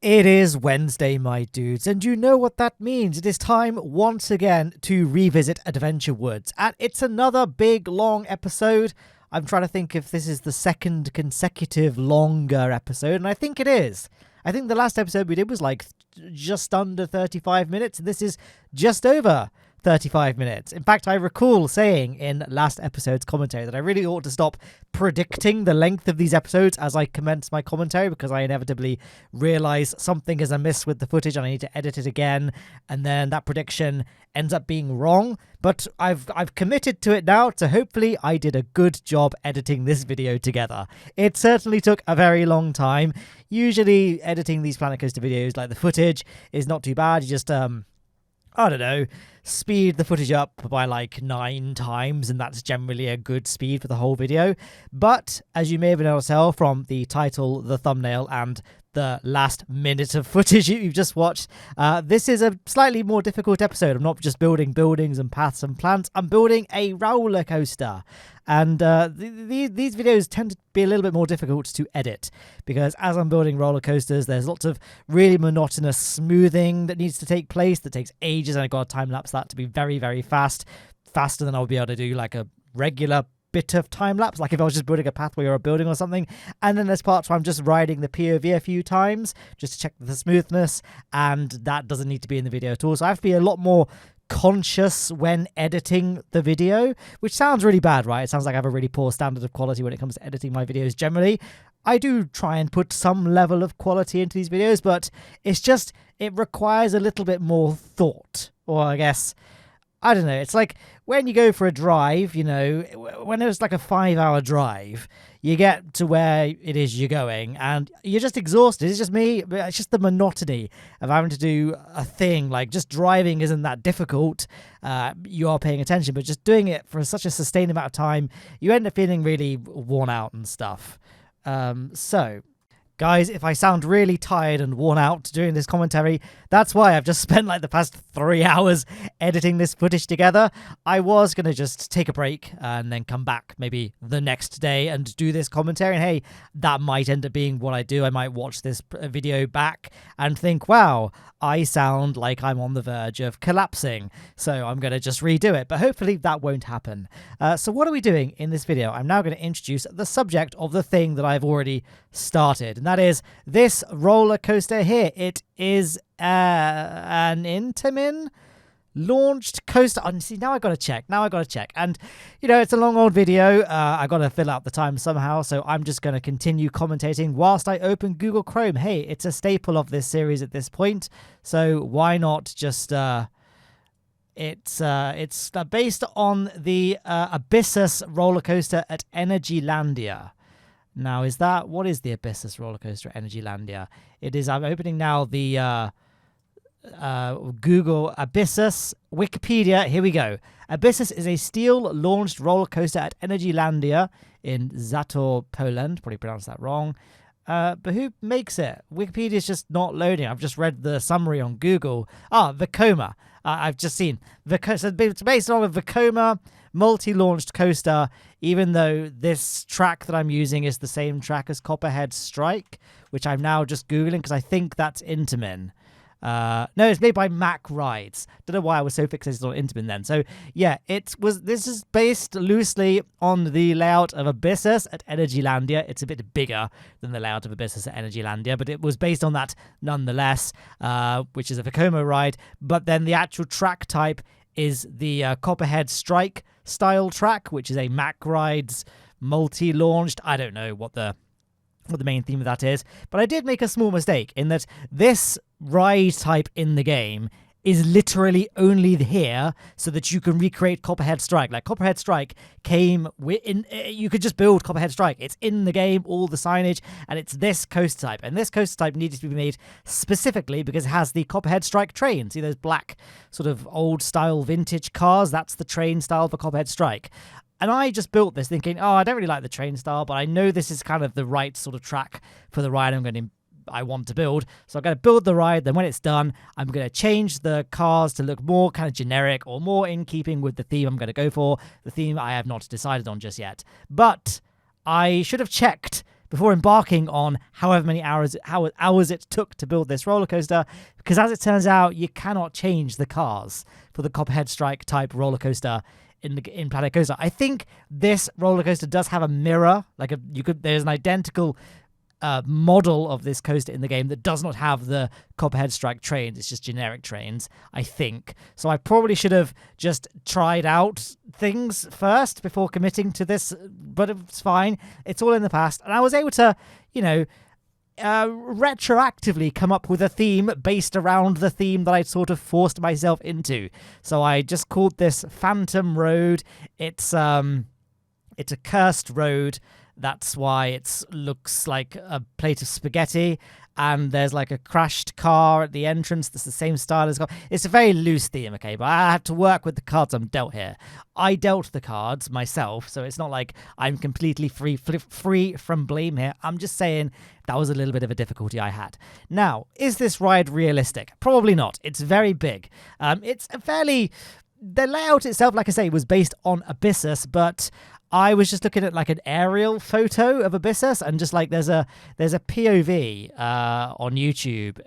It is Wednesday, my dudes, and you know what that means. It is time once again to revisit Adventure Woods. And it's another big, long episode. I'm trying to think if this is the second consecutive longer episode, and I think it is. I think the last episode we did was like just under 35 minutes, and this is just over 35 minutes. In fact, I recall saying in last episode's commentary that I really ought to stop predicting the length of these episodes as I commence my commentary, because I inevitably realize something is amiss with the footage and I need to edit it again, and then that prediction ends up being wrong. But I've committed to it now, so hopefully I did a good job editing this video together. It certainly took a very long time. Usually editing these Planet Coaster videos, like the footage, is not too bad. You just I don't know, speed the footage up by like 9 times, and that's generally a good speed for the whole video. But as you may have been able to tell from the title, the thumbnail, and the last minute of footage you've just watched, this is a slightly more difficult episode. I'm not just building buildings and paths and plants, I'm building a roller coaster. And these videos tend to be a little bit more difficult to edit, because as I'm building roller coasters, there's lots of really monotonous smoothing that needs to take place that takes ages, and I've got to time-lapse that to be very, very fast, faster than I'll be able to do like a regular bit of time-lapse, like if I was just building a pathway or a building or something. And then there's parts where I'm just riding the POV a few times just to check the smoothness, and that doesn't need to be in the video at all. So I have to be a lot more conscious when editing the video, which sounds really bad, right? It sounds like I have a really poor standard of quality when it comes to editing my videos generally. I do try and put some level of quality into these videos, but it's just, it requires a little bit more thought. Or I guess, I don't know, it's like when you go for a drive, you know, when it's like a 5-hour drive, you get to where it is you're going and you're just exhausted. It's just me, but it's just the monotony of having to do a thing. Like, just driving isn't that difficult. You are paying attention, but just doing it for such a sustained amount of time, you end up feeling really worn out and stuff. So, guys, if I sound really tired and worn out doing this commentary, that's why I've just spent like the past 3 hours editing this footage together. I was going to just take a break and then come back maybe the next day and do this commentary. And hey, that might end up being what I do. I might watch this video back and think, wow, I sound like I'm on the verge of collapsing. So I'm going to just redo it. But hopefully that won't happen. So what are we doing in this video? I'm now going to introduce the subject of the thing that I've already started. And that is this roller coaster here. It is an Intamin launched coaster. Oh, see, now I gotta check. And you know, it's a long old video. I gotta fill out the time somehow, so I'm just gonna continue commentating whilst I open Google Chrome. Hey, it's a staple of this series at this point, so why not just it's based on the Abyssus roller coaster at Energylandia. Now, what is the Abyssus roller coaster at Energylandia? It is, I'm opening now the Google Abyssus Wikipedia. Here we go. Abyssus is a steel-launched roller coaster at Energylandia in Zator, Poland. Probably pronounced that wrong. But who makes it? Wikipedia's just not loading. I've just read the summary on Google. Vekoma. I've just seen. So it's based on a Vekoma multi-launched coaster, even though this track that I'm using is the same track as Copperhead Strike, which I'm now just Googling because I think that's Intamin. No, it's made by Mack Rides. Don't know why I was so fixated on Intamin then. So yeah, this is based loosely on the layout of Abyssus at Energylandia. It's a bit bigger than the layout of Abyssus at Energylandia, but it was based on that nonetheless, which is a Vekoma ride. But then the actual track type is the Copperhead Strike style track, which is a Mack Rides multi-launched. I don't know what the main theme of that is, but I did make a small mistake in that this ride type in the game is literally only here so that you can recreate Copperhead Strike. Like, Copperhead Strike came in, you could just build Copperhead Strike. It's in the game, all the signage, and it's this coaster type. And this coaster type needed to be made specifically because it has the Copperhead Strike train. See those black sort of old style vintage cars? That's the train style for Copperhead Strike. And I just built this thinking, oh, I don't really like the train style, but I know this is kind of the right sort of track for the ride I want to build. So I'm going to build the ride. Then when it's done, I'm going to change the cars to look more kind of generic or more in keeping with the theme I'm going to go for. The theme I have not decided on just yet. But I should have checked before embarking on however many hours it took to build this roller coaster, because as it turns out, you cannot change the cars for the Copperhead Strike type roller coaster in Planet Coaster. I think this roller coaster does have a mirror, there's an identical model of this coaster in the game that does not have the Copperhead Strike trains. It's just generic trains, I think. So I probably should have just tried out things first before committing to this, but it's fine. It's all in the past. And I was able to, retroactively come up with a theme based around the theme that I'd sort of forced myself into. So I just called this Phantom Road. It's a cursed road. That's why it looks like a plate of spaghetti, and there's like a crashed car at the entrance that's the same style as car. It's a very loose theme, okay, but I had to work with the cards I'm dealt here. I dealt the cards myself, so it's not like I'm completely free from blame here. I'm just saying that was a little bit of a difficulty I had. Now, is this ride realistic? Probably not. It's very big. The layout itself, like I say, was based on Abyssus, but I was just looking at like an aerial photo of Abyssus, and just like there's a POV on YouTube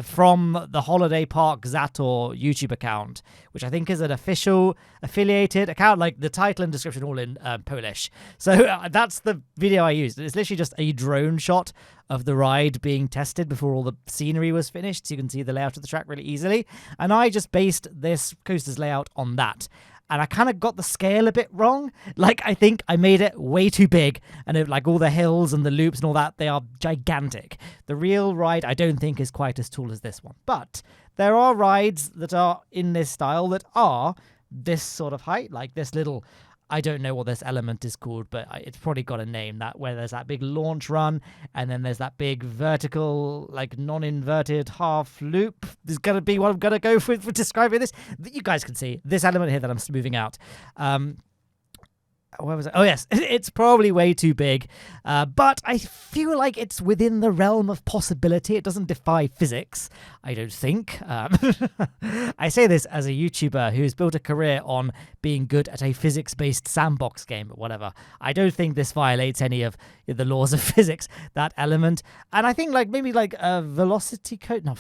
from the Holiday Park Zator YouTube account, which I think is an official affiliated account, like the title and description all in Polish. So that's the video I used. It's literally just a drone shot of the ride being tested before all the scenery was finished, so you can see the layout of the track really easily. And I just based this coaster's layout on that. And I kind of got the scale a bit wrong. Like, I think I made it way too big. And like all the hills and the loops and all that, they are gigantic. The real ride, I don't think, is quite as tall as this one. But there are rides that are in this style that are this sort of height. Like this little, I don't know what this element is called, but it's probably got a name, that where there's that big launch run, and then there's that big vertical, like non-inverted half loop. This is going to be what I'm going to go for describing this. You guys can see this element here that I'm moving out. Where was it? Oh, yes. It's probably way too big, but I feel like it's within the realm of possibility. It doesn't defy physics, I don't think. I say this as a YouTuber who's built a career on being good at a physics-based sandbox game, but whatever. I don't think this violates any of the laws of physics, that element. And I think maybe a Velocicoaster,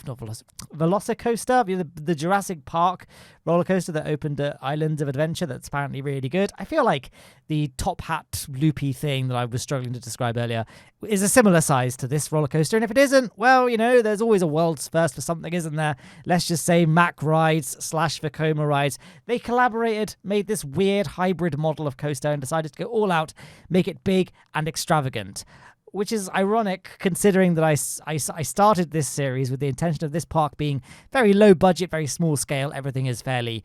the Jurassic Park roller coaster that opened at Islands of Adventure, that's apparently really good. I feel like the top hat loopy thing that I was struggling to describe earlier is a similar size to this roller coaster. And if it isn't, well, there's always a world's first for something, isn't there? Let's just say Mack rides / Vekoma rides. They collaborated, made this weird hybrid model of coaster, and decided to go all out, make it big and extravagant. Which is ironic, considering that I started this series with the intention of this park being very low budget, very small scale. Everything is fairly,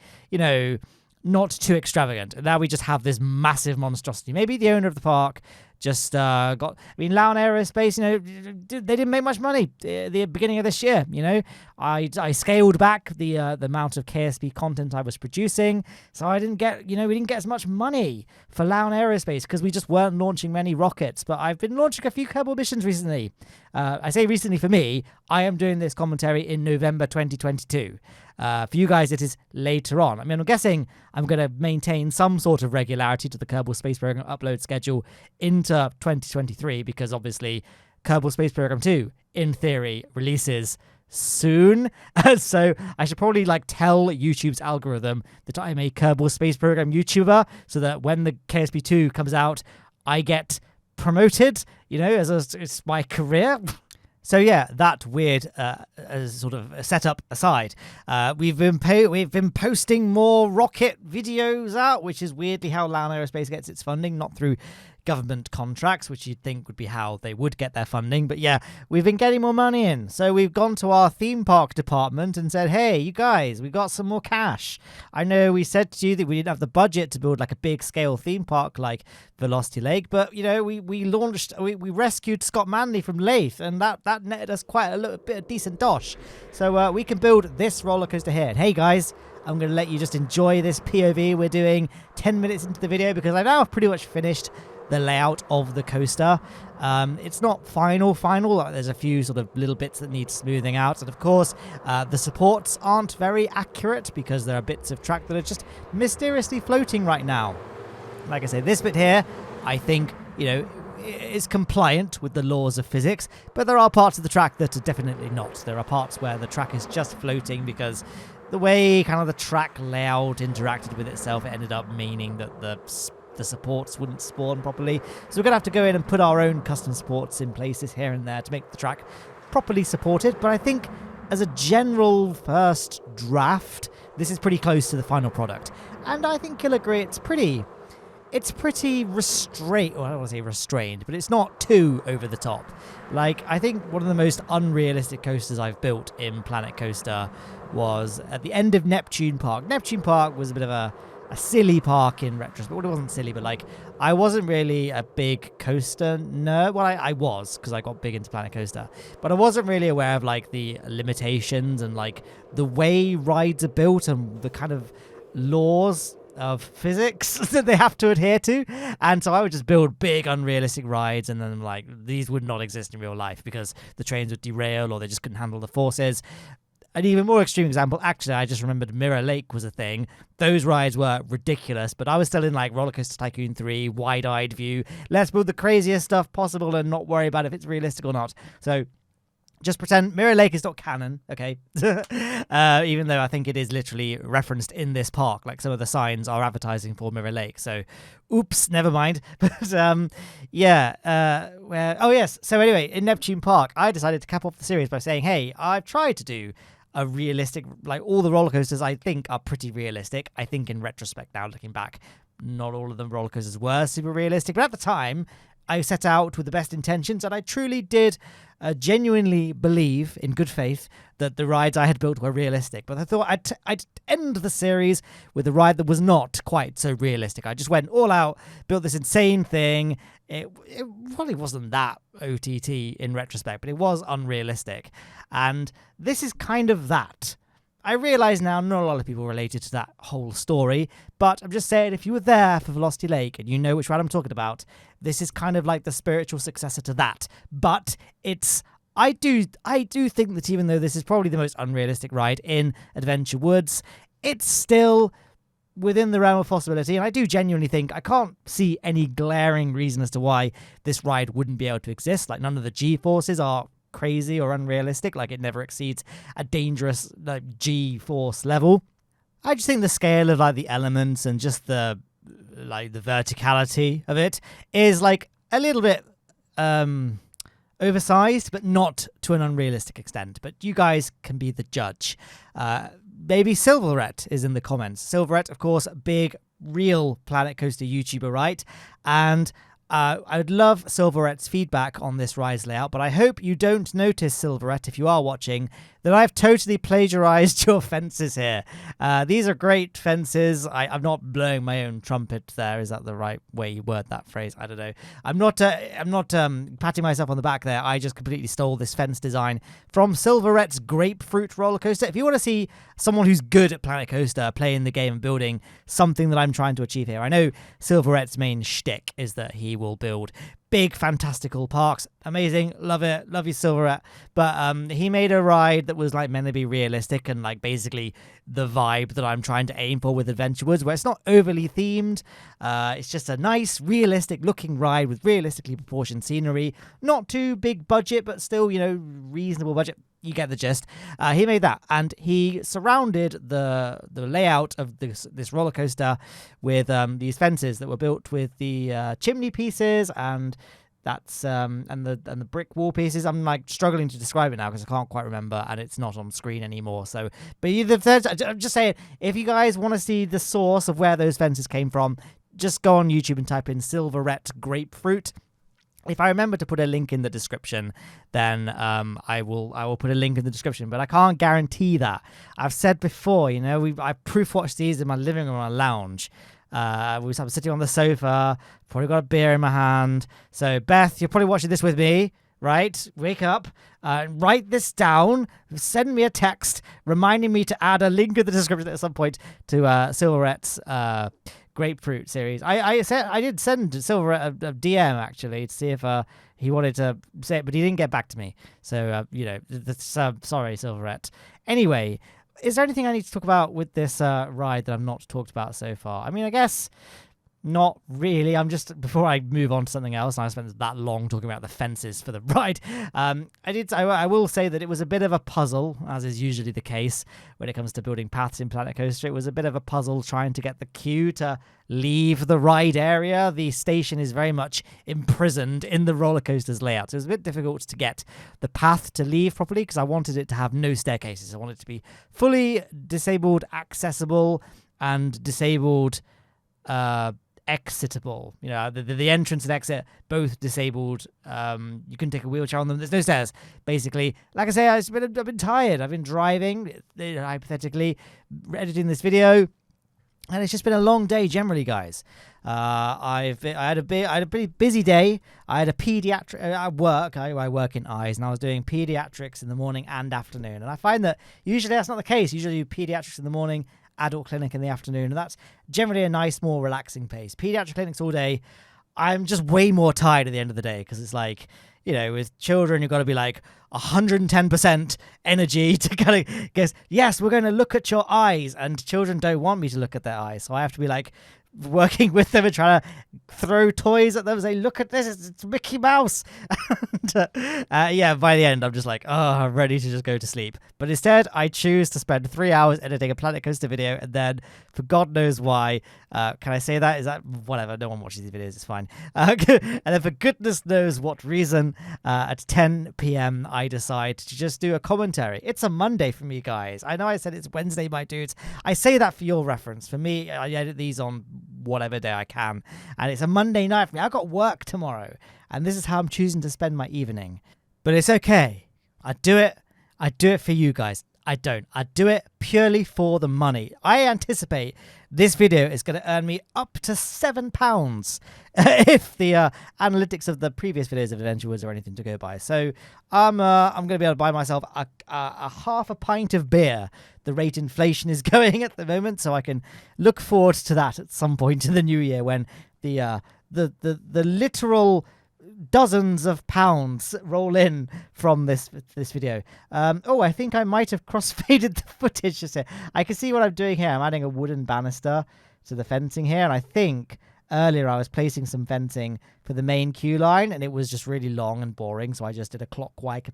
not too extravagant. And now we just have this massive monstrosity. Maybe the owner of the park just Lowne Aerospace, they didn't make much money at the beginning of this year. I scaled back the amount of KSP content I was producing, so I didn't get, we didn't get as much money for Lowne Aerospace because we just weren't launching many rockets. But I've been launching a few Kerbal missions recently. I say recently for me, I am doing this commentary in November 2022. For you guys, it is later on. I mean, I'm guessing I'm going to maintain some sort of regularity to the Kerbal Space Program upload schedule into 2023, because obviously Kerbal Space Program 2, in theory, releases soon. So I should probably tell YouTube's algorithm that I'm a Kerbal Space Program YouTuber, so that when the KSP2 comes out, I get promoted, as my career. So yeah, that weird sort of setup aside, we've been posting more rocket videos out, which is weirdly how Lowne Aerospace gets its funding, not through government contracts, which you'd think would be how they would get their funding. But yeah, we've been getting more money in. So we've gone to our theme park department and said, hey, you guys, we got some more cash. I know we said to you that we didn't have the budget to build a big scale theme park like Velocity Lake, but we rescued Scott Manley from Leith, and that netted us quite a little bit of decent dosh. So we can build this roller coaster here. And hey guys, I'm going to let you just enjoy this POV. We're doing 10 minutes into the video because I now have pretty much finished the layout of the coaster. It's not final. There's a few sort of little bits that need smoothing out. And of course, the supports aren't very accurate because there are bits of track that are just mysteriously floating right now. Like I say, this bit here, I think, is compliant with the laws of physics, but there are parts of the track that are definitely not. There are parts where the track is just floating because the way kind of the track layout interacted with itself, it ended up meaning that the supports wouldn't spawn properly. So we're going to have to go in and put our own custom supports in places here and there to make the track properly supported. But I think as a general first draft, this is pretty close to the final product. And I think you'll agree it's pretty restrained. Well, I don't want to say restrained, but it's not too over the top. Like, I think one of the most unrealistic coasters I've built in Planet Coaster was at the end of Neptune Park. Neptune Park was a bit of a silly park in retrospect. Well, it wasn't silly, but like, I wasn't really a big coaster nerd. Well, I was, because I got big into Planet Coaster, but I wasn't really aware of like the limitations and like the way rides are built and the kind of laws of physics that they have to adhere to. And so I would just build big unrealistic rides, and then like, these would not exist in real life because the trains would derail or they just couldn't handle the forces. An even more extreme example, actually, I just remembered Mirror Lake was a thing. Those rides were ridiculous, but I was still in like Roller Coaster Tycoon 3, wide-eyed view. Let's build the craziest stuff possible and not worry about if it's realistic or not. So just pretend Mirror Lake is not canon, okay? Even though I think it is literally referenced in this park. Like, some of the signs are advertising for Mirror Lake. So, oops, never mind. But, oh, yes. So anyway, in Neptune Park, I decided to cap off the series by saying, hey, I've tried to do a realistic, like, all the roller coasters I think are pretty realistic. I think in retrospect now, looking back, not all of the roller coasters were super realistic. But at the time, I set out with the best intentions, and I truly did genuinely believe, in good faith, that the rides I had built were realistic. But I thought I'd end the series with a ride that was not quite so realistic. I just went all out, built this insane thing. It probably wasn't that OTT in retrospect, but it was unrealistic. And this is kind of that. I realise now not a lot of people related to that whole story, but I'm just saying, if you were there for Velocity Lake and you know which ride I'm talking about, this is kind of like the spiritual successor to that. But I do think that even though this is probably the most unrealistic ride in Adventure Woods, it's still within the realm of possibility. And I do genuinely think I can't see any glaring reason as to why this ride wouldn't be able to exist. Like, none of the G-forces are crazy or unrealistic. Like, it never exceeds a dangerous like G-force level. I just think the scale of like the elements and just the verticality of it is like a little bit oversized, but not to an unrealistic extent. But you guys can be the judge. Maybe Silvarret is in the comments. Silvarret, of course, big real Planet Coaster YouTuber, right? And I would love Silvarret's feedback on this ride's layout, but I hope you don't notice, Silvarret, if you are watching, that I've totally plagiarized your fences here. These are great fences. I'm not blowing my own trumpet there. Is that the right way you word that phrase? I don't know. I'm not patting myself on the back there. I just completely stole this fence design from Silvarret's Grapefruit roller coaster. If you want to see someone who's good at Planet Coaster playing the game and building something that I'm trying to achieve here, I know Silvarret's main shtick is that he will build big fantastical parks. Amazing, love it, love you, Silvarret. But he made a ride that was like meant to be realistic and like basically the vibe that I'm trying to aim for with Adventure Woods, where it's not overly themed. It's just a nice, realistic looking ride with realistically proportioned scenery. Not too big budget, but still, reasonable budget. You get the gist. He made that, and he surrounded the layout of this roller coaster with these fences that were built with the chimney pieces and the brick wall pieces. I'm like struggling to describe it now because I can't quite remember, and it's not on screen anymore. So, but I'm just saying, if you guys want to see the source of where those fences came from, just go on YouTube and type in Silvarret Grapefruit. If I remember to put a link in the description, then I will put a link in the description, but I can't guarantee that. I've said before, I proof watched these in my living room on a lounge. I'm sitting on the sofa, probably got a beer in my hand. So Beth, you're probably watching this with me, right? Wake up, write this down, send me a text reminding me to add a link in the description at some point to Silvarret's Grapefruit series. I did send Silvarret a DM actually to see if he wanted to say it, but he didn't get back to me. So sorry, Silvarret. Anyway, is there anything I need to talk about with this ride that I've not talked about so far? I mean, I guess Not really. I'm just, before I move on to something else, and I spent that long talking about the fences for the ride. I will say that it was a bit of a puzzle, as is usually the case when it comes to building paths in Planet Coaster. It was a bit of a puzzle trying to get the queue to leave the ride area. The station is very much imprisoned in the roller coaster's layout. So it was a bit difficult to get the path to leave properly because I wanted it to have no staircases. I wanted it to be fully disabled, accessible, and disabled exitable. You know, the entrance and exit both disabled. You can take a wheelchair on them. There's no stairs. Basically, like I say, I've been tired. I've been driving, hypothetically, editing this video, and it's just been a long day generally, guys. I had a pretty busy day. I had a pediatric at work. I work in eyes, and I was doing pediatrics in the morning and afternoon. And I find that usually that's not the case. Usually you do pediatrics in the morning, adult clinic in the afternoon, and that's generally a nice, more relaxing pace. Pediatric clinics all day, I'm just way more tired at the end of the day because it's like, you know, with children, you've got to be like 110% energy to kind of guess, yes, we're going to look at your eyes, and children don't want me to look at their eyes, so I have to be like working with them and trying to throw toys at them and say, look at this, it's Mickey Mouse. And, yeah, by the end, I'm just like, oh, I'm ready to just go to sleep. But instead, I choose to spend 3 hours editing a Planet Coaster video, and then, for God knows why, can I say that? Is that, whatever, no one watches these videos, it's fine. And then for goodness knows what reason, at 10 p.m, I decide to just do a commentary. It's a Monday for me, guys. I know I said it's Wednesday, my dudes. I say that for your reference. For me, I edit these on whatever day I can, and it's a Monday night for me. I've got work tomorrow, and this is how I'm choosing to spend my evening. But it's okay. I do it for you guys. I do it purely for the money. I anticipate this video is going to earn me up to £7 if the analytics of the previous videos of Adventure Woods are anything to go by. So I'm going to be able to buy myself a half a pint of beer. The rate inflation is going at the moment, so I can look forward to that at some point in the new year when the literal dozens of pounds roll in from this video. I think I might have crossfaded the footage just here. I can see what I'm doing here. I'm adding a wooden banister to the fencing here, and I think earlier I was placing some fencing for the main queue line, and it was just really long and boring, so I just did a clock wipe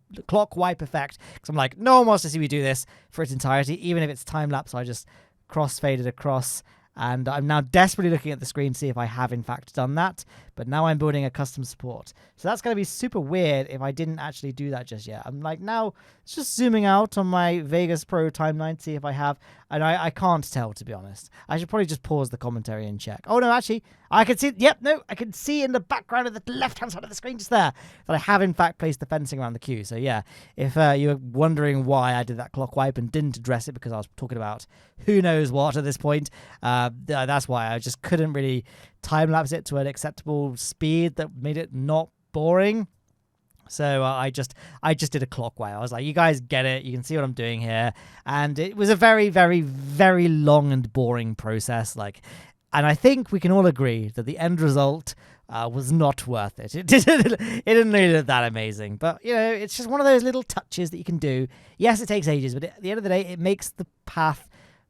effect, because I'm like, no one wants to see me do this for its entirety, even if it's time-lapse. So I just crossfaded across, and I'm now desperately looking at the screen to see if I have in fact done that. But now I'm building a custom support. So that's going to be super weird if I didn't actually do that just yet. I'm like now just zooming out on my Vegas Pro timeline to see if I have. And I can't tell, to be honest. I should probably just pause the commentary and check. Oh, no, actually, I can see. Yep, no, I can see in the background of the left-hand side of the screen just there that I have in fact placed the fencing around the queue. So yeah, if you're wondering why I did that clock wipe and didn't address it because I was talking about who knows what at this point, that's why I just couldn't really time-lapse it to an acceptable speed that made it not boring. So I just did a clock wipe. I was like, you guys get it. You can see what I'm doing here. And it was a very, very, very long and boring process. And I think we can all agree that the end result was not worth it. It didn't really look that amazing. But, you know, it's just one of those little touches that you can do. Yes, it takes ages, but at the end of the day, it makes the path,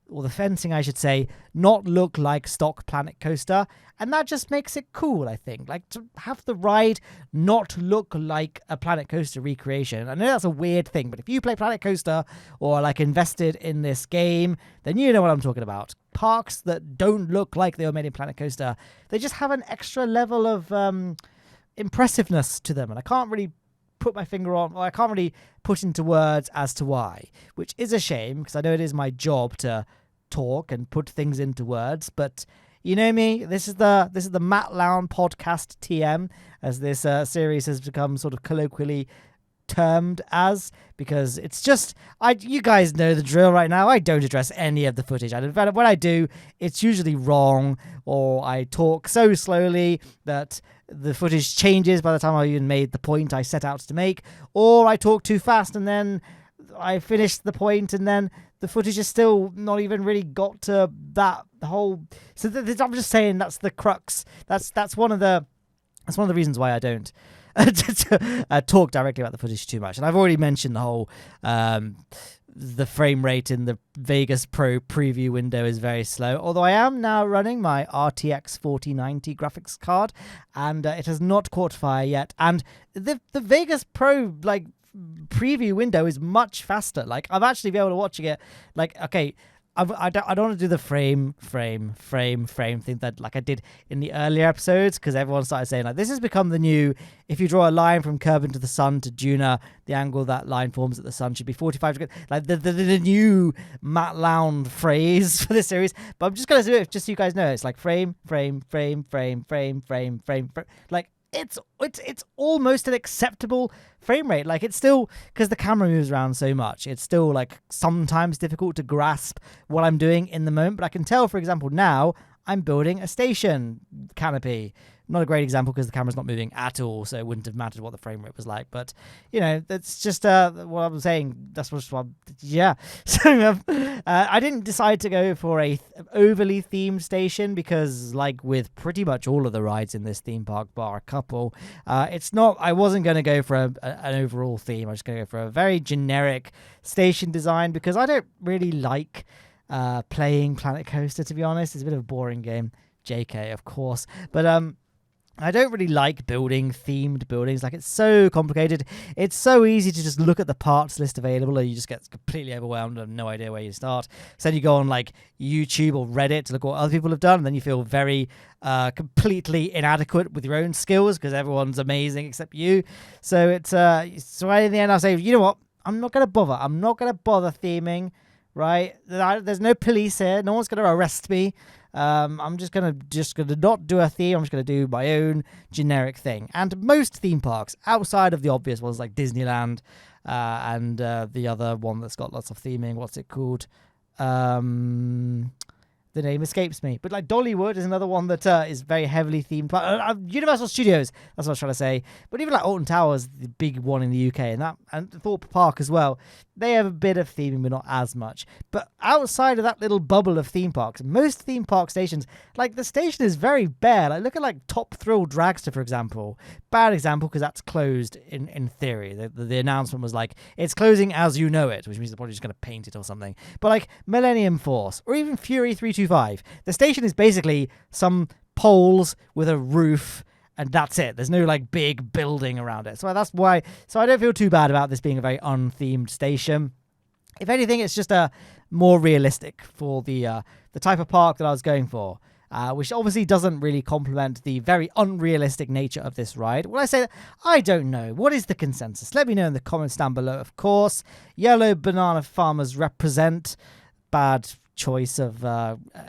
or the fencing, I should say, not look like stock Planet Coaster. And that just makes it cool, I think. Like, to have the ride not look like a Planet Coaster recreation. I know that's a weird thing, but if you play Planet Coaster or, like, invested in this game, then you know what I'm talking about. Parks that don't look like they were made in Planet Coaster, they just have an extra level of impressiveness to them. And I can't really put my finger on, or I can't really put into words as to why, which is a shame, because I know it is my job to talk and put things into words, but you know me, this is the Matt Lowne podcast TM, as this series has become sort of colloquially termed as, because it's just, you guys know the drill right now. I don't address any of the footage. When I do, it's usually wrong, or I talk so slowly that the footage changes by the time I even made the point I set out to make, or I talk too fast and then I finish the point and then the footage is still not even really got to that whole. So I'm just saying that's the crux. That's one of the reasons why I don't talk directly about the footage too much. And I've already mentioned the whole the frame rate in the Vegas Pro preview window is very slow. Although I am now running my RTX 4090 graphics card, and it has not caught fire yet. And the Vegas Pro like preview window is much faster. Like I've actually been able to watch it. Like okay. I don't want to do the frame thing that like I did in the earlier episodes, because everyone started saying like this has become the new, if you draw a line from Kerbin to the sun to Juna, the angle that line forms at the sun should be 45 degrees. Like the new Matt Lowne phrase for this series. But I'm just going to do it just so you guys know. It's like frame. Like it's almost an acceptable frame rate. Like it's still, because the camera moves around so much, it's still like sometimes difficult to grasp what I'm doing in the moment. But I can tell, for example, now I'm building a station canopy. Not a great example because the camera's not moving at all, so it wouldn't have mattered what the frame rate was like. But, you know, that's just what I'm saying. That's what yeah. So I didn't decide to go for a overly themed station because, like with pretty much all of the rides in this theme park, bar a couple, I wasn't going to go for an overall theme. I was going to go for a very generic station design because I don't really like playing Planet Coaster, to be honest. It's a bit of a boring game. JK, of course. But I don't really like building themed buildings. Like, it's so complicated. It's so easy to just look at the parts list available and you just get completely overwhelmed and have no idea where you start. So then you go on like YouTube or Reddit to look at what other people have done, and then you feel very completely inadequate with your own skills because everyone's amazing except you. So it's so in the end I say, you know what? I'm not going to bother. I'm not going to bother theming, right? There's no police here. No one's going to arrest me. I'm just gonna not do a theme. I'm just gonna do my own generic thing. And most theme parks, outside of the obvious ones like Disneyland and the other one that's got lots of theming, what's it called? The name escapes me. But like Dollywood is another one that is very heavily themed. Universal Studios, that's what I was trying to say. But even like Alton Towers, the big one in the UK, and Thorpe Park as well, they have a bit of theming, but not as much. But outside of that little bubble of theme parks, most theme park stations, like the station is very bare. Like look at like Top Thrill Dragster, for example. Bad example because that's closed in theory. The announcement was like, it's closing as you know it, which means they're probably just going to paint it or something. But like Millennium Force or even Fury 325, the station is basically some poles with a roof, and that's it. There's no like big building around it. So that's why. So I don't feel too bad about this being a very unthemed station. If anything, it's just a more realistic for the type of park that I was going for, which obviously doesn't really complement the very unrealistic nature of this ride. When I say that, I don't know. What is the consensus? Let me know in the comments down below, of course. Yellow banana farmers represent. Bad choice of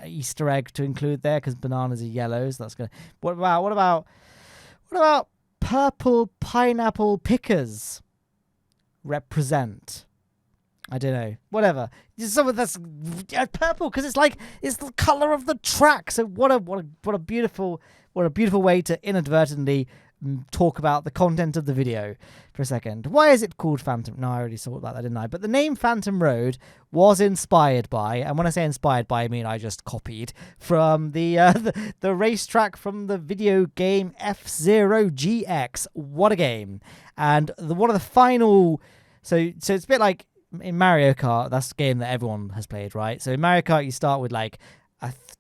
Easter egg to include there because bananas are yellow. So that's gonna. What about purple pineapple pickers represent? I don't know. Whatever. Some of that's purple because it's the color of the track. So what a beautiful way to inadvertently talk about the content of the video for a second. Why is it called Phantom? No, I already saw that, didn't I? But the name Phantom Road was inspired by, and when I say inspired by, I mean I just copied from the racetrack from the video game F-Zero GX. What a game! And one of the final, so it's a bit like in Mario Kart. That's a game that everyone has played, right? So in Mario Kart, you start with like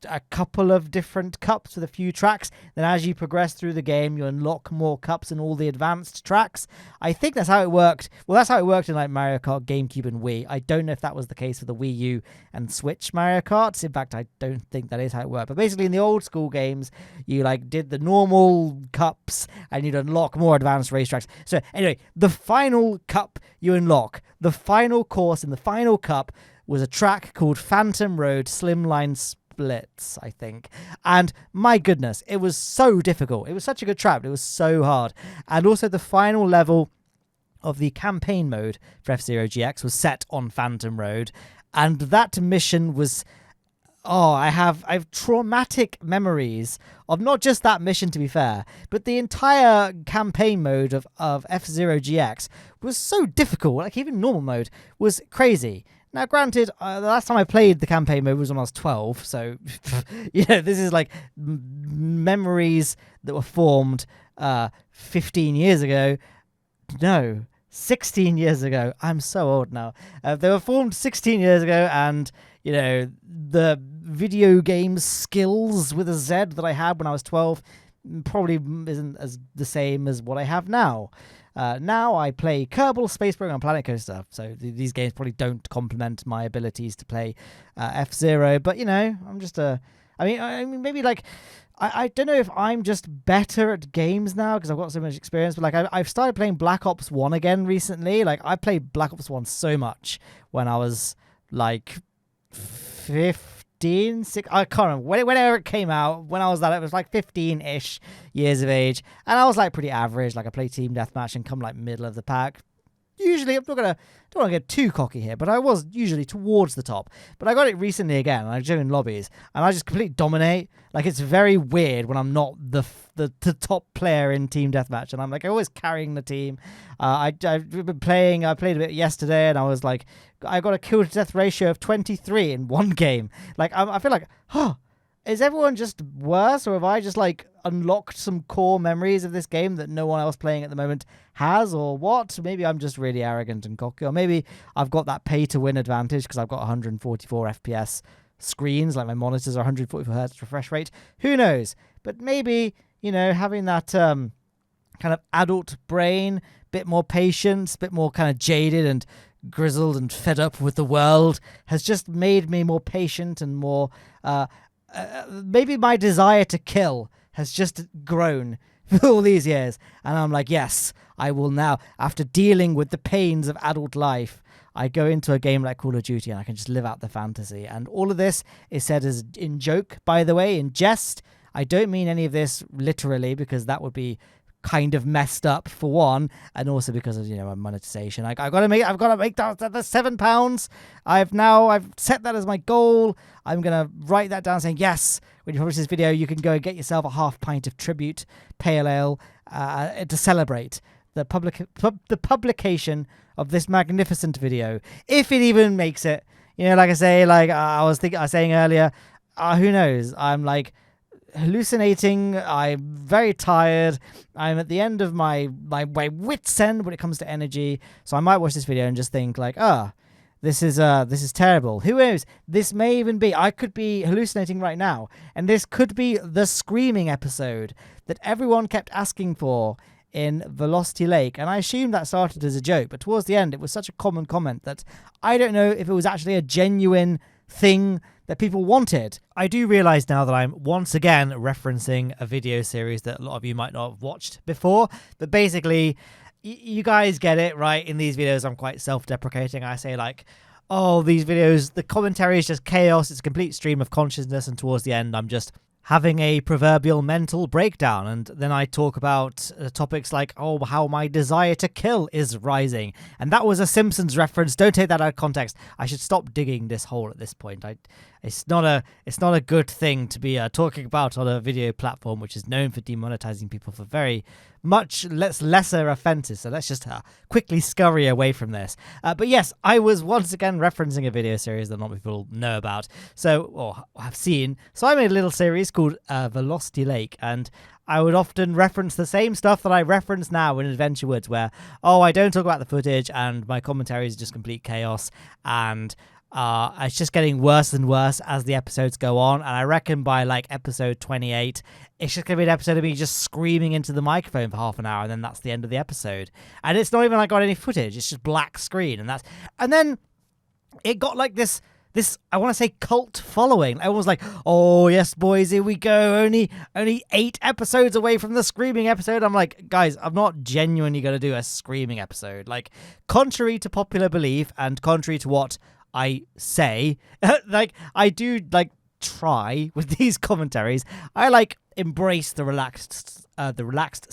a couple of different cups with a few tracks. Then as you progress through the game, you unlock more cups in all the advanced tracks. I think that's how it worked. Well, that's how it worked in like Mario Kart, GameCube, and Wii. I don't know if that was the case for the Wii U and Switch Mario Karts. In fact, I don't think that is how it worked. But basically, in the old school games, you like did the normal cups and you'd unlock more advanced racetracks. So anyway, the final cup you unlock, the final course in the final cup was a track called Phantom Road Slimline Splits, I think. And my goodness, it was so difficult. It was such a good track. It was so hard. And also the final level of the campaign mode for F-Zero GX was set on Phantom Road. And that mission was... I have traumatic memories of not just that mission, to be fair, but the entire campaign mode of F-Zero GX was so difficult. Like, even normal mode was crazy. Now, granted, the last time I played the campaign mode was when I was 12, so, you know, this is like memories that were formed 15 years ago. No, 16 years ago. I'm so old now. They were formed 16 years ago, and you know, the video game skills with a Z that I had when I was 12 probably isn't as the same as what I have now. Now I play Kerbal Space Program and Planet Coaster, so these games probably don't complement my abilities to play F-Zero, but you know, I'm just I mean, maybe like, I don't know if I'm just better at games now because I've got so much experience, but like I've started playing Black Ops 1 again recently. Like I played Black Ops 1 so much when I was like 15, 6, I can't remember, whenever it came out, when I was that, it was like 15-ish years of age, and I was like pretty average. Like I play Team Deathmatch and come like middle of the pack. Usually, don't want to get too cocky here, but I was usually towards the top. But I got it recently again, and I joined lobbies, and I just completely dominate. Like, it's very weird when I'm not the top player in Team Deathmatch, and I'm like always carrying the team. I've been playing. I played a bit yesterday, and I was like, I got a kill to death ratio of 23 in one game. Like, I feel like, is everyone just worse, or have I just like unlocked some core memories of this game that no one else playing at the moment has, or what? Maybe I'm just really arrogant and cocky, or maybe I've got that pay to win advantage because I've got 144 FPS screens, like my monitors are 144 Hz refresh rate. Who knows? But maybe, you know, having that kind of adult brain, bit more patience, bit more kind of jaded and grizzled and fed up with the world has just made me more patient and more maybe my desire to kill has just grown for all these years, and I'm like, yes, I will now, after dealing with the pains of adult life, I go into a game like Call of Duty and I can just live out the fantasy. And all of this is said as in joke, by the way, in jest. I don't mean any of this literally, because that would be kind of messed up, for one, and also because of, you know, monetization. I've got to make that £7. I've set that as my goal. I'm gonna write that down, saying yes, when you publish this video, you can go and get yourself a half pint of tribute pale ale to celebrate the publication of this magnificent video, if it even makes it. You know, like I say, like I was saying earlier, who knows? I'm like hallucinating. I'm very tired. I'm at the end of my wit's end when it comes to energy. So I might watch this video and just think like, this is terrible. Who knows? This may even be, I could be hallucinating right now, and this could be the screaming episode that everyone kept asking for in Velocity Lake, and I assumed that started as a joke, but towards the end it was such a common comment that I don't know if it was actually a genuine thing that people wanted. I do realise now that I'm once again referencing a video series that a lot of you might not have watched before, but basically, you guys get it, right? In these videos, I'm quite self-deprecating. I say like, oh, these videos, the commentary is just chaos, it's a complete stream of consciousness, and towards the end, I'm just having a proverbial mental breakdown, and then I talk about topics like, oh, how my desire to kill is rising, and that was a Simpsons reference. Don't take that out of context. I should stop digging this hole at this point. It's not a good thing to be talking about on a video platform which is known for demonetizing people for very much lesser offenses. So let's just quickly scurry away from this. But yes, I was once again referencing a video series that not many people know about, or have seen. So I made a little series called Velocity Lake, and I would often reference the same stuff that I reference now in Adventure Woods, where, I don't talk about the footage and my commentary is just complete chaos, and it's just getting worse and worse as the episodes go on, and I reckon by like episode 28, it's just going to be an episode of me just screaming into the microphone for half an hour, and then that's the end of the episode. And it's not even like I got any footage, it's just black screen, and then it got like this, I want to say, cult following. Everyone was like, oh yes boys, here we go, only 8 episodes away from the screaming episode. I'm like, guys, I'm not genuinely going to do a screaming episode. Like, contrary to popular belief and contrary to what I say, like, I do like try with these commentaries. I like embrace the relaxed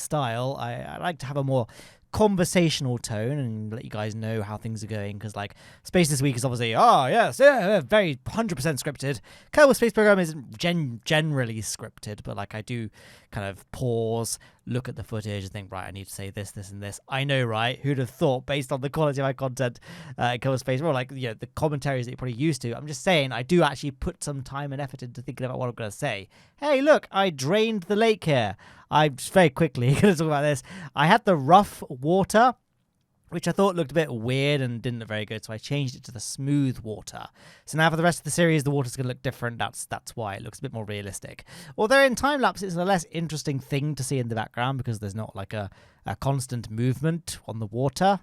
style. I like to have a more conversational tone and let you guys know how things are going, because like Space This Week is obviously very 100% scripted. Kerbal Space Program isn't generally scripted, but like I do kind of pause, look at the footage and think, right, I need to say this and this. I know, right? Who'd have thought, based on the quality of my content in Kerbal Space, or like, you know, the commentaries that you're probably used to. I'm just saying, I do actually put some time and effort into thinking about what I'm going to say. Hey, look, I drained the lake here. I'm just very quickly going to talk about this. I had the rough water which I thought looked a bit weird and didn't look very good, so I changed it to the smooth water. So now for the rest of the series, the water's going to look different. That's why it looks a bit more realistic. Although in time-lapse, it's a less interesting thing to see in the background because there's not like a constant movement on the water.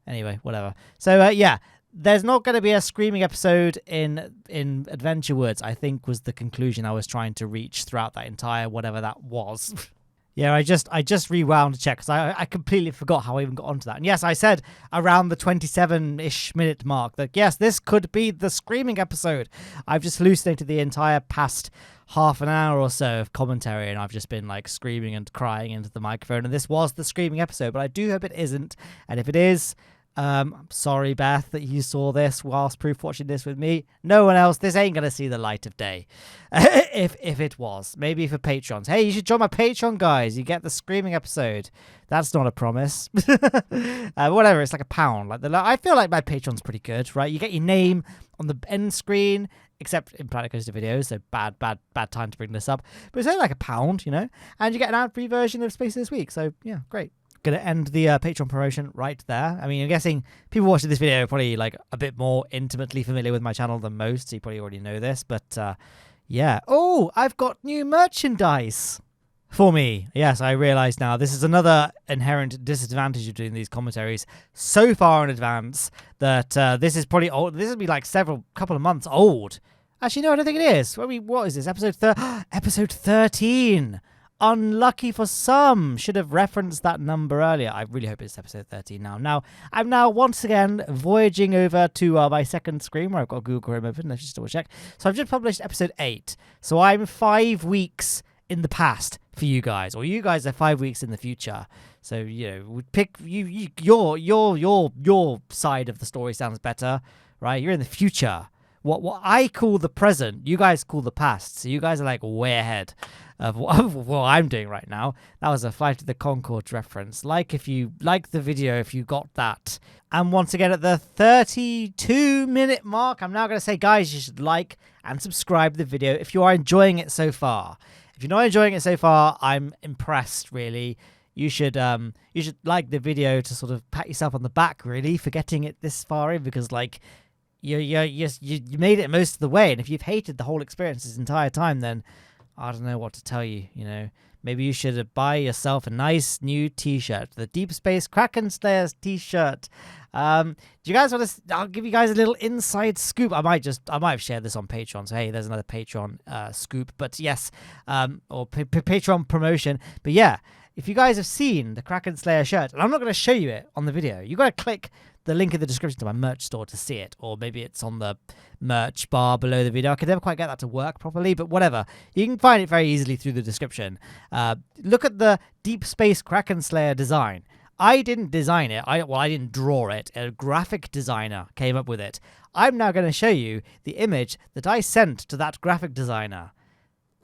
Anyway, whatever. So, yeah, there's not going to be a screaming episode in Adventure Woods, I think was the conclusion I was trying to reach throughout that entire whatever that was. Yeah, I just rewound to check because I completely forgot how I even got onto that. And yes, I said around the 27-ish minute mark that yes, this could be the screaming episode. I've just hallucinated the entire past half an hour or so of commentary, and I've just been like screaming and crying into the microphone, and this was the screaming episode, but I do hope it isn't. And if it is, I'm sorry, Beth, that you saw this whilst proof watching this with me. No one else. This ain't going to see the light of day. if it was. Maybe for Patrons. Hey, you should join my Patreon, guys. You get the screaming episode. That's not a promise. Whatever. It's like £1. I feel like my Patreon's pretty good, right? You get your name on the end screen, except in Planet Coaster videos, so bad time to bring this up. But it's only like £1, you know? And you get an ad-free version of Space This Week. So, yeah, great. Going to end the Patreon promotion right there. I mean, I'm guessing people watching this video are probably like a bit more intimately familiar with my channel than most, so you probably already know this, but yeah. Oh, I've got new merchandise for me. Yes, I realise now this is another inherent disadvantage of doing these commentaries so far in advance that this is probably old. This will be like couple of months old. Actually, no, I don't think it is. I mean, what is this? Episode 13. Unlucky for some. Should have referenced that number earlier. I really hope it's episode 13 now. Now, I'm now once again voyaging over to my second screen where I've got Google Chrome open. Let's just double check. So I've just published episode 8. So I'm 5 weeks in the past for you guys, or you guys are 5 weeks in the future. So, you know, pick your side of the story sounds better, right? You're in the future. What I call the present, you guys call the past. So you guys are like way ahead of what I'm doing right now. That was a Flight of the Conchords reference. If you like the video, if you got that. And once again, at the 32-minute mark, I'm now going to say, guys, you should like and subscribe to the video if you are enjoying it so far. If you're not enjoying it so far, I'm impressed, really. You should like the video to sort of pat yourself on the back, really, for getting it this far in, because, like, you made it most of the way, and if you've hated the whole experience this entire time, then I don't know what to tell you, you know. Maybe you should buy yourself a nice new t-shirt, the Deep Space Kraken Slayers t-shirt. Do you guys want to? I'll give you guys a little inside scoop. I might have shared this on Patreon. So hey, there's another Patreon scoop. But yes, or Patreon promotion. But yeah, if you guys have seen the Kraken Slayer shirt, and I'm not going to show you it on the video, you got to click the link in the description to my merch store to see it, or maybe it's on the merch bar below the video. I could never quite get that to work properly, but whatever. You can find it very easily through the description. Look at the Deep Space Kraken Slayer design. I didn't design it. I didn't draw it. A graphic designer came up with it. I'm now going to show you the image that I sent to that graphic designer.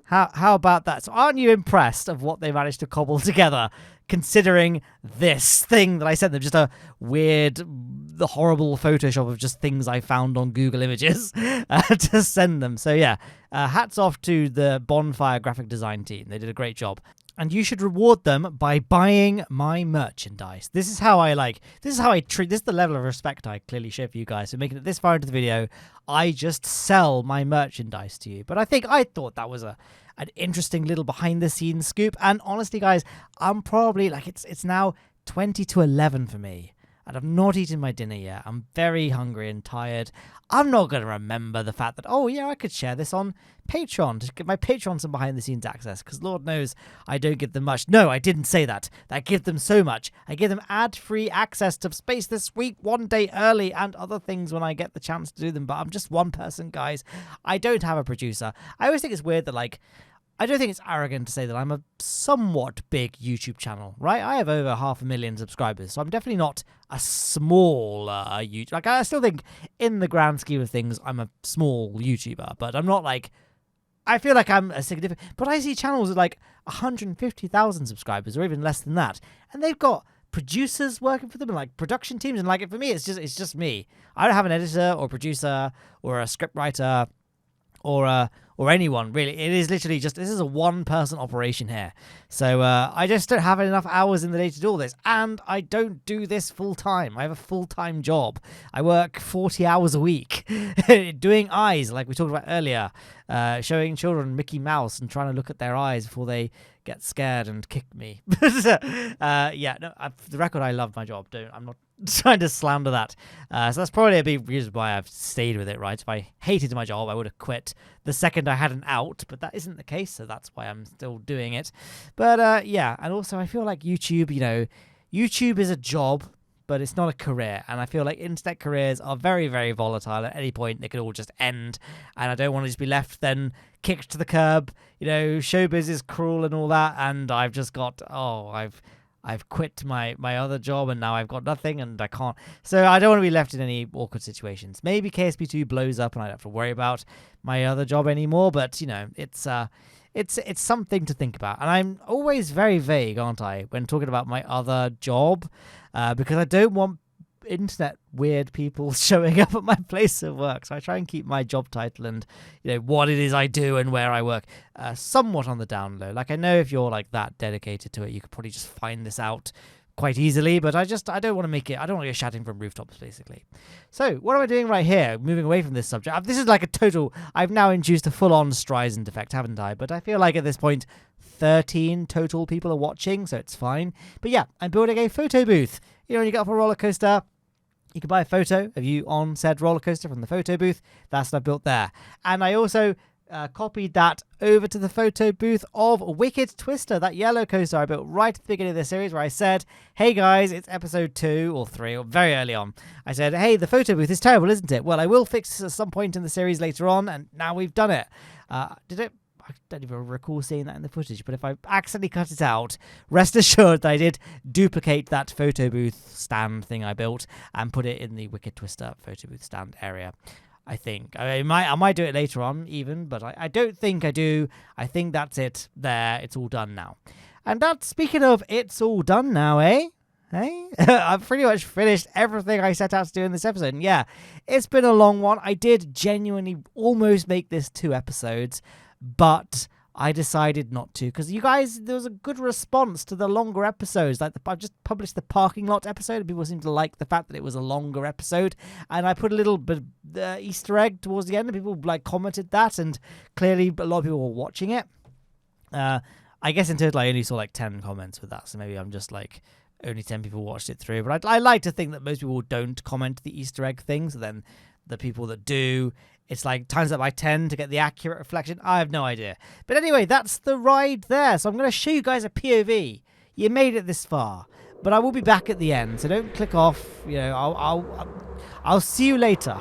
How about that? So aren't you impressed of what they managed to cobble together, considering this thing that I sent them? Just a weird, horrible Photoshop of just things I found on Google Images to send them. So yeah, hats off to the Bonfire graphic design team. They did a great job. And you should reward them by buying my merchandise. This is how I treat, this is the level of respect I clearly show for you guys. So making it this far into the video, I just sell my merchandise to you. But I thought that was an interesting little behind the scenes scoop. And honestly, guys, I'm probably it's now 20 to 11 for me. And I've not eaten my dinner yet. I'm very hungry and tired. I'm not going to remember the fact that, oh, yeah, I could share this on Patreon to give my Patreon some behind-the-scenes access, because Lord knows I don't give them much. No, I didn't say that. I give them so much. I give them ad-free access to Space This Week 1 day early and other things when I get the chance to do them. But I'm just one person, guys. I don't have a producer. I always think it's weird that, I don't think it's arrogant to say that I'm a somewhat big YouTube channel, right? I have over 500,000 subscribers, so I'm definitely not a small YouTuber. I still think in the grand scheme of things, I'm a small YouTuber, but I'm not I feel like I'm a significant, but I see channels with 150,000 subscribers or even less than that, and they've got producers working for them and production teams, and for me, it's just me. I don't have an editor or producer or a script writer or anyone really. It is literally just, this is a one-person operation here. So I just don't have enough hours in the day to do all this, and I don't do this full-time. I have a full-time job. I work 40 hours a week doing eyes, like we talked about earlier, showing children Mickey Mouse and trying to look at their eyes before they get scared and kick me. Yeah, no, for the record, I love my job. I'm not trying to slander that. So that's probably a big reason why I've stayed with it, right? If I hated my job, I would have quit the second I had an out, but that isn't the case, so that's why I'm still doing it. But yeah, and also I feel like YouTube, YouTube is a job, but it's not a career, and I feel like internet careers are very, very volatile. At any point, they could all just end, and I don't want to just be left then kicked to the curb. Showbiz is cruel and all that, and I've just got, I've quit my other job, and now I've got nothing, and I can't. So I don't want to be left in any awkward situations. Maybe KSP2 blows up, and I don't have to worry about my other job anymore. But it's something to think about. And I'm always very vague, aren't I, when talking about my other job, because I don't want internet weird people showing up at my place of work. So I try and keep my job title and what it is I do and where I work somewhat on the down low. Like, I know if you're like that dedicated to it, you could probably just find this out quite easily, but I don't want to make it, I don't want to go shouting from rooftops, basically. So what am I doing right here, moving away from this subject? This is like a total, I've now induced a full-on Streisand effect, haven't I? But I feel like at this point 13 total people are watching, so it's fine. But yeah, I'm building a photo booth. When you get off a roller coaster, you can buy a photo of you on said roller coaster from the photo booth. That's what I built there. And I also copied that over to the photo booth of Wicked Twister, that yellow coaster I built right at the beginning of the series, where I said, hey guys, it's episode 2 or 3, or very early on. I said, hey, the photo booth is terrible, isn't it? Well, I will fix this at some point in the series later on, and now we've done it. Did it? I don't even recall seeing that in the footage, but if I accidentally cut it out, rest assured that I did duplicate that photo booth stand thing I built and put it in the Wicked Twister photo booth stand area. I think I might do it later on even, but I don't think I do. I think that's it there. It's all done now. And that's, speaking of it's all done now, eh? Hey, I've pretty much finished everything I set out to do in this episode. And yeah, it's been a long one. I did genuinely almost make this 2 episodes, but I decided not to, because you guys, there was a good response to the longer episodes. Like, I've just published the parking lot episode, and people seem to like the fact that it was a longer episode. And I put a little bit Easter egg towards the end, and people commented that, and clearly a lot of people were watching it. I guess in total I only saw 10 comments with that, so maybe I'm just only 10 people watched it through. But I like to think that most people don't comment the Easter egg things. So then the people that do, it's times that by 10 to get the accurate reflection. I have no idea. But anyway, that's the ride there. So I'm going to show you guys a POV. You made it this far, but I will be back at the end. So don't click off. I'll see you later.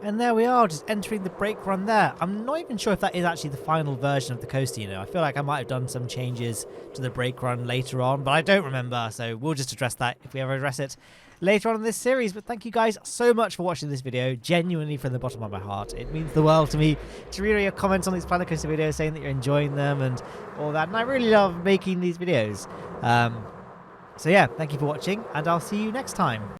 And there we are, just entering the brake run there. I'm not even sure if that is actually the final version of the coaster, I feel like I might have done some changes to the brake run later on, but I don't remember, so we'll just address that if we ever address it later on in this series. But thank you guys so much for watching this video, genuinely from the bottom of my heart. It means the world to me to read your comments on these Planet Coaster videos saying that you're enjoying them and all that, and I really love making these videos. So yeah, thank you for watching, and I'll see you next time.